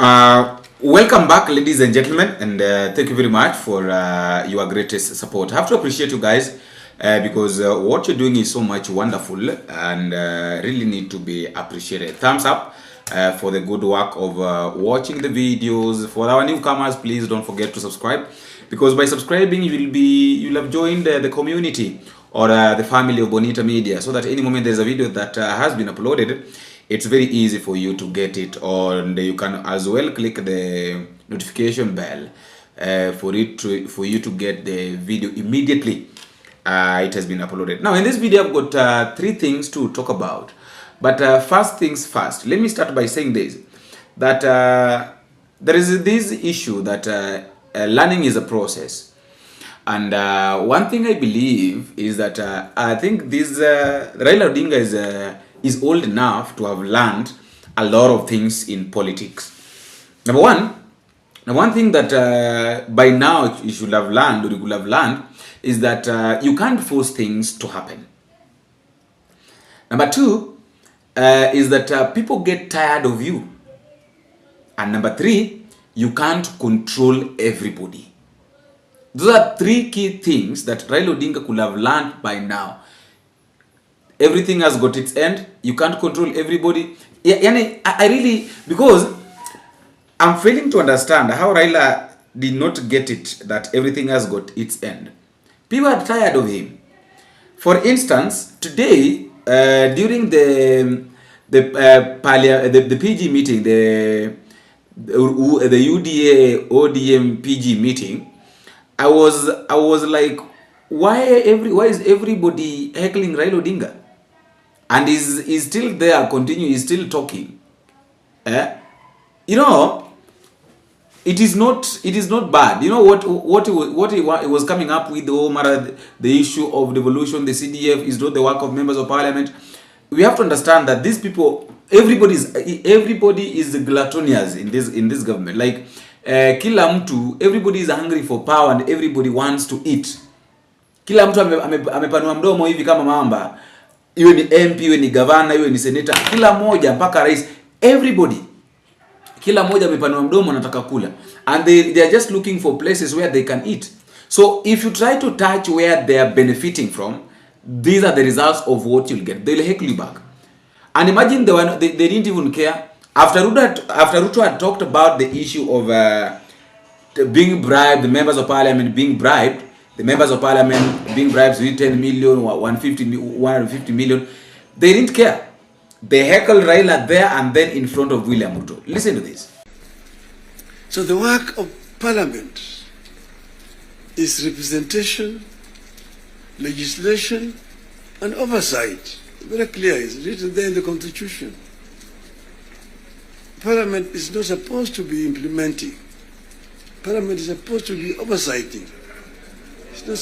Welcome back, ladies and gentlemen, and thank you very much for your greatest support. I have to appreciate you guys because what you're doing is so much wonderful and really need to be appreciated. Thumbs up for the good work of watching the videos. For our newcomers, please don't forget to subscribe, because by subscribing you'll have joined the community or the family of Bonita Media, so that any moment there's a video that has been uploaded, it's very easy for you to get it, and you can as well click the notification bell for you to get the video immediately it has been uploaded. Now, in this video, I've got 3 things to talk about. But first things first, let me start by saying this, that there is this issue that learning is a process. And one thing I believe is that I think this Raila Odinga is old enough to have learned a lot of things in politics. Number one thing that by now you should have learned, or you could have learned, is that you can't force things to happen. Number 2 is that people get tired of you. And number 3, you can't control everybody. Those are 3 key things that Raila Odinga could have learned by now. Everything has got its end. You can't control everybody. I really, because I'm failing to understand how Raila did not get it, that everything has got its end. People are tired of him. For instance, today, during the PG meeting, the UDA ODM PG meeting, I was like, why is everybody heckling Raila Odinga? And he's still there, he's still talking. You know, it is not bad. You know what he was coming up with, the issue of devolution, the CDF is not the work of members of parliament. We have to understand that these people, everybody is gluttonous in this government. Like kila mtu, everybody is hungry for power and everybody wants to eat. Kila mtu amepanua mdomo hivi kama mamba. Iwe ni MP, iwe ni governor, iwe ni senator, kila moja mpaka rais, everybody, kila moja amepanua mdomo anataka kula, and they are just looking for places where they can eat. So if you try to touch where they are benefiting from, these are the results of what you'll get. They'll heckle you back. And imagine they didn't even care after Ruto had talked about the issue of being bribed, the members of parliament being bribed. The members of parliament being bribed with 10 million, 150 million. They didn't care. They heckled Raila there and then in front of William Ruto. Listen to this. So the work of parliament is representation, legislation, and oversight. Very clear. It's written there in the Constitution. Parliament is not supposed to be implementing. Parliament is supposed to be oversighting. It's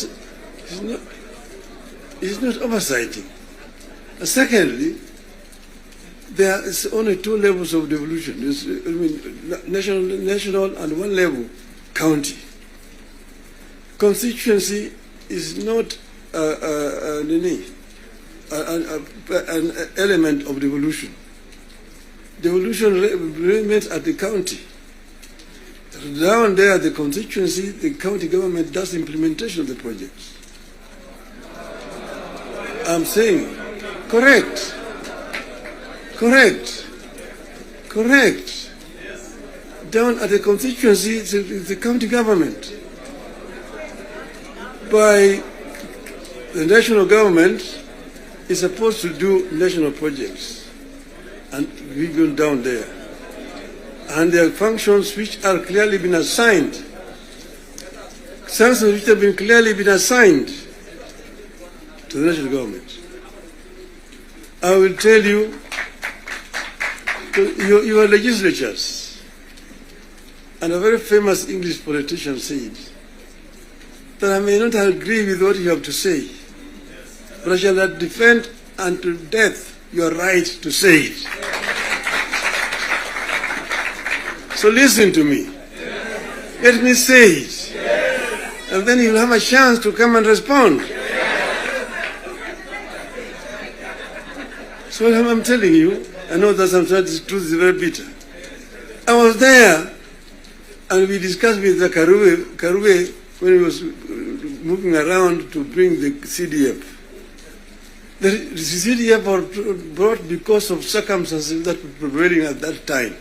not oversighting. And secondly, there is only 2 levels of devolution. National and 1 level, county. Constituency is not an element of devolution. Devolution remains at the county. Down there, the constituency, the county government does implementation of the projects. I'm saying, correct. Down at the constituency, the county government. By the national government is supposed to do national projects, and we go down there. And there are functions which are clearly been assigned. Functions which have been clearly been assigned to the national government. I will tell you, your legislatures, and a very famous English politician said that I may not agree with what you have to say, but I shall not defend until death your right to say it. So listen to me. Let me say it. And then you'll have a chance to come and respond. So I'm telling you, I know that sometimes the truth is very bitter. I was there, and we discussed with the Karue when he was moving around to bring the CDF. The CDF was brought because of circumstances that were prevailing at that time.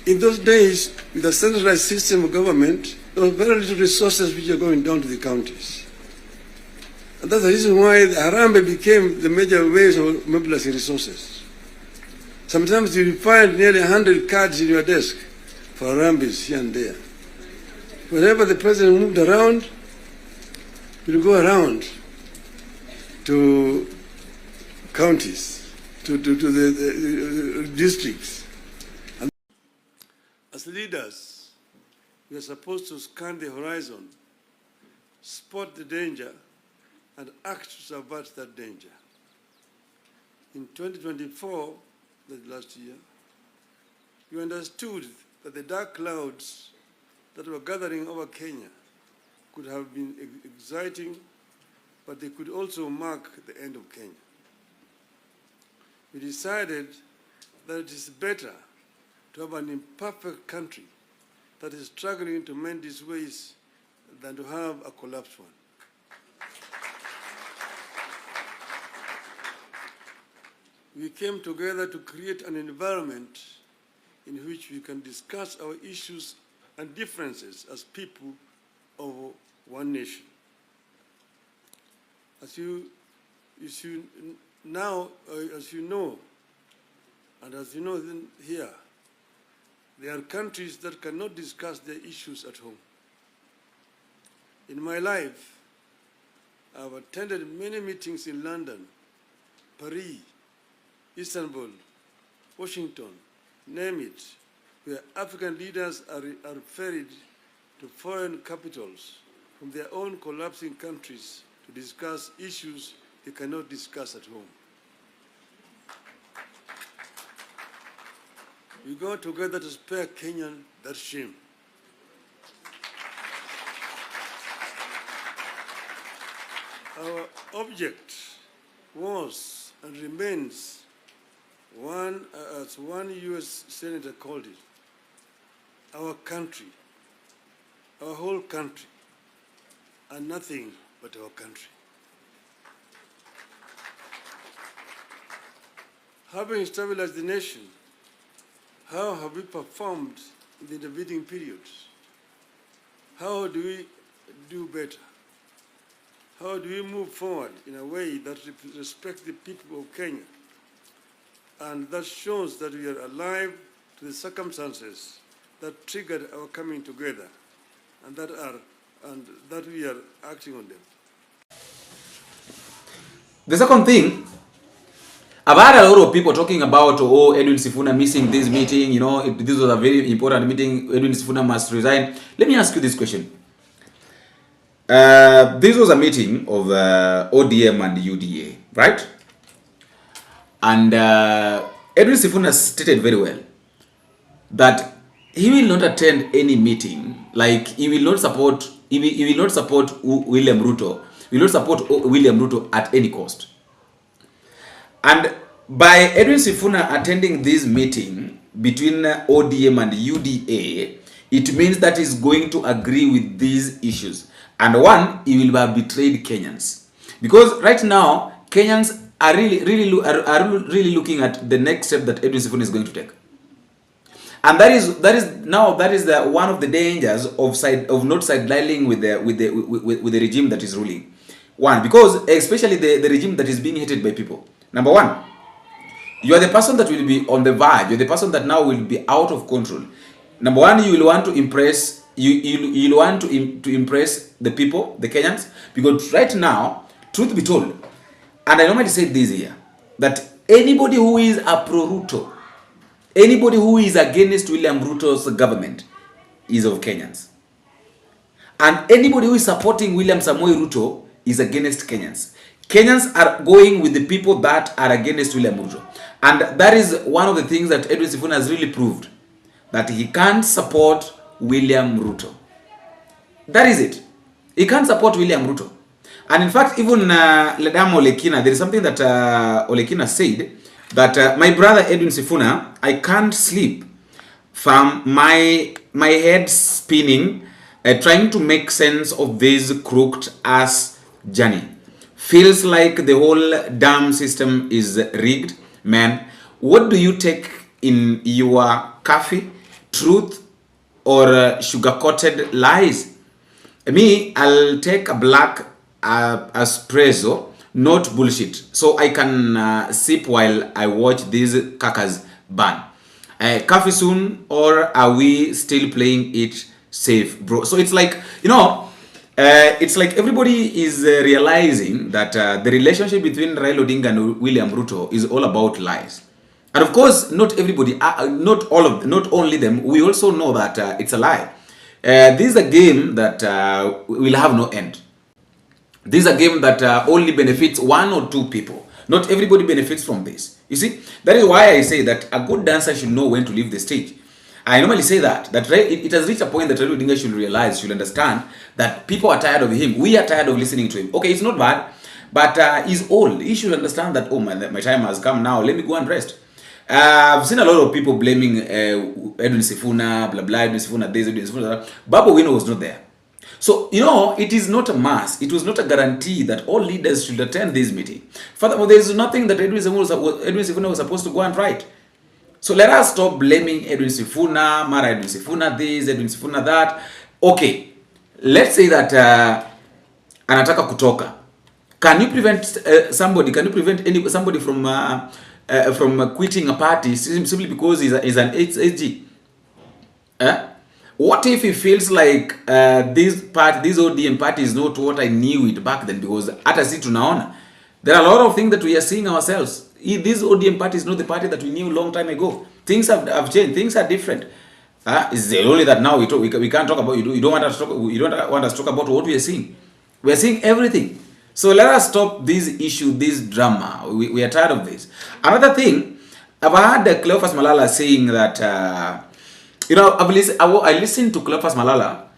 In those days, with the centralized system of government, there were very little resources which are going down to the counties. And that's the reason why the Harambee became the major ways of mobilizing resources. Sometimes you find nearly 100 cards in your desk for Harambees here and there. Whenever the president moved around, he'd go around to counties, to the districts. And as leaders, we are supposed to scan the horizon, spot the danger, and act to subvert that danger. In 2024, that last year, we understood that the dark clouds that were gathering over Kenya could have been exciting, but they could also mark the end of Kenya. We decided that it is better to have an imperfect country that is struggling to mend its ways than to have a collapsed one. We came together to create an environment in which we can discuss our issues and differences as people of one nation. As you know, and as you know here, there are countries that cannot discuss their issues at home. In my life, I've attended many meetings in London, Paris, Istanbul, Washington, name it, where African leaders are ferried to foreign capitals from their own collapsing countries to discuss issues they cannot discuss at home. We go together to spare Kenyan that shame. Our object was and remains one, as one US senator called it, our country, our whole country, and nothing but our country. Having stabilized the nation, how have we performed in the intervening periods? How do we do better? How do we move forward in a way that respects the people of Kenya and that shows that we are alive to the circumstances that triggered our coming together and that we are acting on them? The second thing, I've had a lot of people talking about, oh, Edwin Sifuna missing this meeting, you know, this was a very important meeting, Edwin Sifuna must resign. Let me ask you this question. This was a meeting of ODM and UDA, right? And Edwin Sifuna stated very well that he will not attend any meeting, like he will not support William Ruto. He will not support William Ruto at any cost. And by Edwin Sifuna attending this meeting between ODM and UDA, it means that he's going to agree with these issues. And one, he will have betrayed Kenyans. Because right now, Kenyans are really looking at the next step that Edwin Sifuna is going to take. And that is one of the dangers of not sidelining with the regime that is ruling. One, because especially the regime that is being hated by people. Number one, you are the person that will be on the verge. You're the person that now will be out of control. Number one, you will want to impress. You'll want to impress the people, the Kenyans, because right now, truth be told, and I normally say this here, that anybody who is a pro-Ruto, anybody who is against William Ruto's government is of Kenyans. And anybody who is supporting William Samoei Ruto is against Kenyans. Kenyans are going with the people that are against William Ruto. And that is one of the things that Edwin Sifuna has really proved, that he can't support William Ruto. That is it. He can't support William Ruto. And in fact, even Ledam Olekina, there is something that Olekina said, that my brother Edwin Sifuna, I can't sleep from my head spinning, trying to make sense of this crooked ass journey. Feels like the whole damn system is rigged. Man, what do you take in your coffee? Truth or sugar-coated lies? Me, I'll take a black espresso, not bullshit, so I can sip while I watch these cackers burn. Coffee soon, or are we still playing it safe, bro? So it's like, it's like everybody is realizing that the relationship between Raila Odinga and William Ruto is all about lies. And of course, not everybody, not only them, we also know that it's a lie. This is a game that will have no end. This is a game that only benefits one or two people. Not everybody benefits from this. You see, that is why I say that a good dancer should know when to leave the stage. I normally say that it has reached a point that Raila Odinga should realize, should understand that people are tired of him. We are tired of listening to him. Okay, it's not bad, but he's old. He should understand that, oh, my time has come now. Let me go and rest. I've seen a lot of people blaming Edwin Sifuna, blah, blah, Edwin Sifuna, this, Edwin Sifuna, that. Babu Wino was not there. So, it is not a must. It was not a guarantee that all leaders should attend this meeting. Furthermore, there is nothing that Edwin Sifuna was supposed to go and write. So let us stop blaming Edwin Sifuna, Mara Edwin Sifuna this, Edwin Sifuna that. Okay, let's say that anataka kutoka. Can you prevent somebody? Can you prevent somebody from quitting a party simply because he's an HSG? What if he feels like this ODM party is not what I knew it back then? Because hata si tunaona there are a lot of things that we are seeing ourselves. This ODM party is not the party that we knew a long time ago. Things have changed. Things are different. It's only that now we can't talk about. You don't want us to talk about what we are seeing. We are seeing everything. So let us stop this issue, this drama. We are tired of this. Another thing, I've heard Cleophas Malala saying that, I listened to Cleophas Malala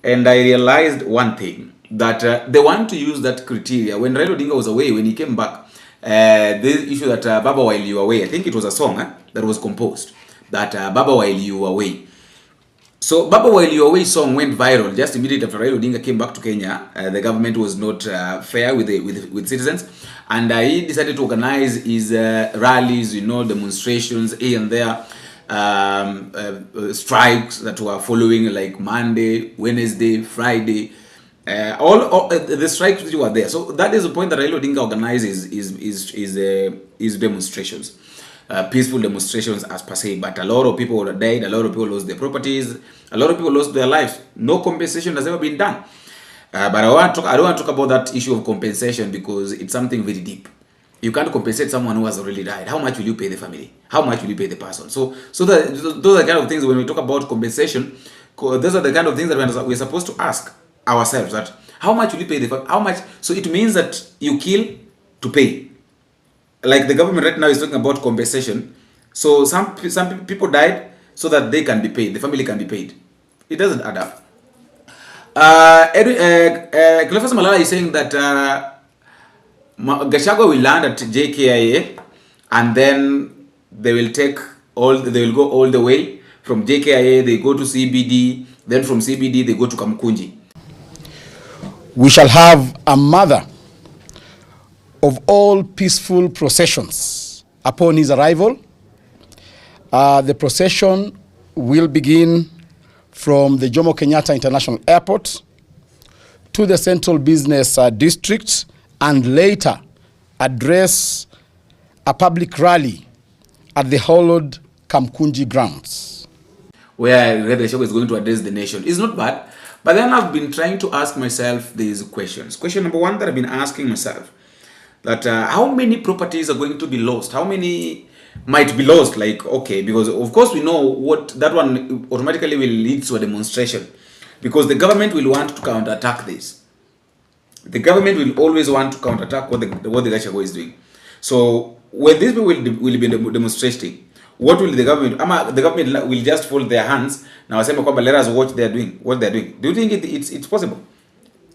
and I realized one thing, that they want to use that criteria. When Raila Odinga was away, when he came back, this issue that Baba while you were away, I think it was a song that was composed, that Baba while you were away. So Baba while you were away song went viral just immediately after Raila Odinga came back to Kenya. The government was not fair with citizens, and he decided to organize his rallies, demonstrations here and there, strikes that were following, like Monday, Wednesday, Friday. All the strikes which were there. So that is the point that Raila Odinga organizes is demonstrations, peaceful demonstrations as per se. But a lot of people died, a lot of people lost their properties, a lot of people lost their lives. No compensation has ever been done. But I don't want to talk about that issue of compensation because it's something very deep. You can't compensate someone who has already died. How much will you pay the family? How much will you pay the person? So those are the kind of things when we talk about compensation. Those are the kind of things that we're supposed to ask ourselves, that how much will you pay how much? So it means that you kill to pay. Like the government right now is talking about compensation. So some people died so that they can be paid, the family can be paid. It doesn't add up. Cleophas Malala is saying that Gachagua will land at JKIA and then they will go all the way from JKIA, they go to CBD, then from CBD they go to Kamkunji. We shall have a mother of all peaceful processions upon his arrival. The procession will begin from the Jomo Kenyatta International Airport to the Central Business District and later address a public rally at the hallowed Kamkunji grounds, where the show is going to address the nation. It's not bad. But then I've been trying to ask myself these questions. Question number one that I've been asking myself, that how many properties are going to be lost? How many might be lost? Like, okay, because of course we know what that one automatically will lead to a demonstration, because the government will want to counterattack this. The government will always want to counterattack what the Gachagua is doing. So when these people will be demonstrating, what will the government? The government will just fold their hands. Now I say, let us watch what they're doing. Do you think it's possible?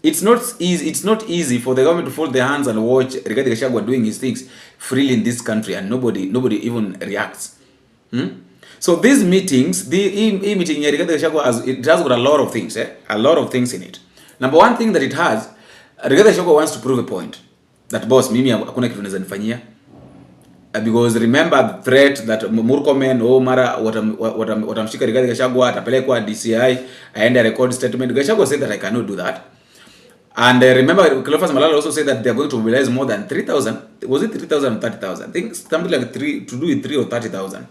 It's not easy. It's not easy for the government to fold their hands and watch Rigathi Gachagua doing his things freely in this country, and nobody even reacts. So these meetings, the meeting here, it has got a lot of things, a lot of things in it. Number one thing that it has, Rigathi Gachagua wants to prove a point that boss, mimi hakuna kitu naweza nifanyia. Because remember the threat that Murkomen mara watamshika Rigathi Gachagua, atapelekwa DCI, aende record statement. Gachagua said that I cannot do that. And remember, Cleophas Malala also said that they are going to mobilize more than 3,000. Was it 3,000 or 30,000? I think something like 3 to do with 3 or 30,000.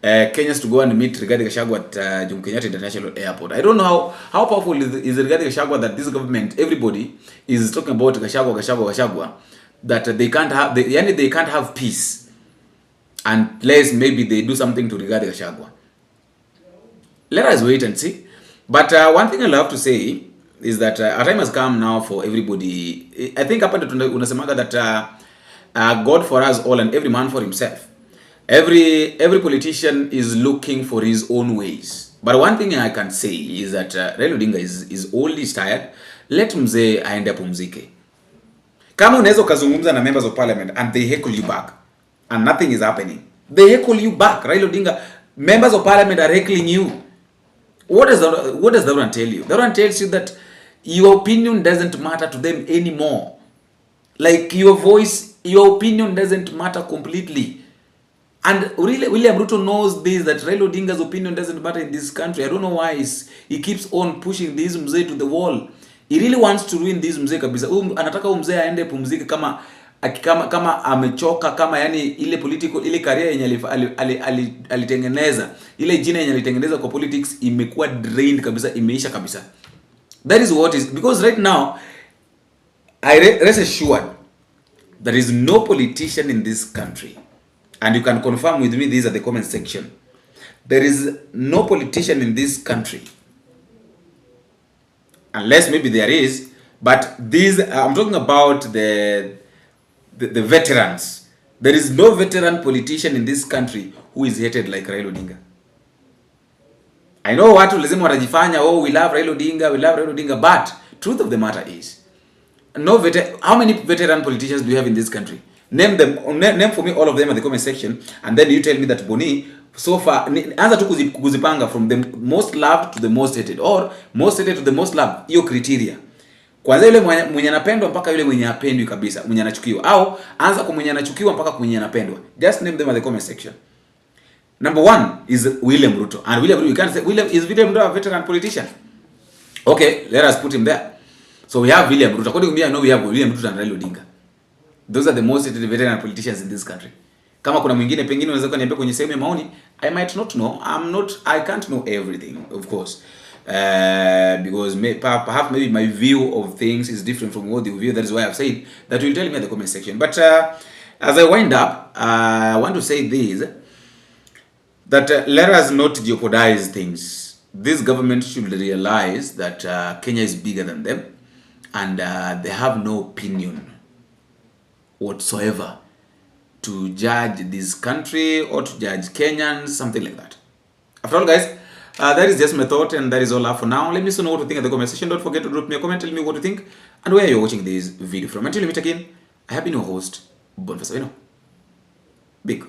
Kenyans to go and meet Rigathi Gachagua at Jomo Kenyatta International Airport. I don't know how powerful is Rigathi Gachagua that this government, everybody is talking about Gachagua, that they can't have, they can't have peace unless maybe they do something to Rigathi Gachagua. Let us wait and see. But one thing I love to say is that a time has come now for everybody. I think hapa unasemaga that God for us all and every man for himself. Every politician is looking for his own ways. But one thing I can say is that Raila Odinga is only tired. Let mzee aende apumzike. Kama unaweza kuzungumza na members of parliament and they heckle you back and nothing is happening, they heckle you back. Raila Odinga, members of parliament are heckling you. What does that one tell you? That one tells you that your opinion doesn't matter to them anymore. Like your voice, your opinion doesn't matter completely. And really, William Ruto knows this, that Raila Odinga's opinion doesn't matter in this country. I don't know why he keeps on pushing this mzee to the wall. He really wants to ruin this mzee kabisa. Anataka mzee aende pumzike kama amechoka, kama yani ile political, ile career yenye alitengeneza, ile jina yenye alitengeneza kwa politics imekuwa drained kabisa, imeisha kabisa. That is what is, because right now I rest assured there is no politician in this country, and you can confirm with me, these are the comment section. There is no politician in this country, unless maybe there is, but these, I'm talking about the veterans. There is no veteran politician in this country who is hated like Raila Odinga. I know watu lazima watajifanya, oh, we love Raila Odinga, but truth of the matter is, how many veteran politicians do you have in this country? Name them, name for me all of them in the comment section, and then you tell me that Boni, so far, anza tu kuzipanga from the most loved to the most hated, or most hated to the most loved, hiyo criteria. Kwanza yule mwenye anapendwa mpaka yule mwenye hapendwi kabisa, mwenye anachukiwa, au anza kwa mwenye anachukiwa mpaka kwa mwenye anapendwa. Just name them in the comment section. Number 1 is William Ruto. And William Ruto, you can't say, is William Ruto a veteran politician? Okay, let us put him there. So we have William Ruto. According to me, I know we have William Ruto and Raila Odinga. Those are the most hated veteran politicians in this country. Kama kuna mwingine pengine unaweza kuniambia kwenye sehemu ya maoni, I might not know. I can't know everything, of course. Because perhaps maybe my view of things is different from what you view. That is why I've said that you'll tell me in the comment section. But as I wind up, I want to say this, that let us not jeopardize things. This government should realize that Kenya is bigger than them, and they have no opinion whatsoever to judge this country or to judge Kenyans, something like that. After all, guys, that is just my thought, and that is all for now. Let me know what you think in the comment section. Don't forget to drop me a comment, tell me what you think and where you're watching this video from. Until we meet again, I have been your host, Edwin Sifuna. Big.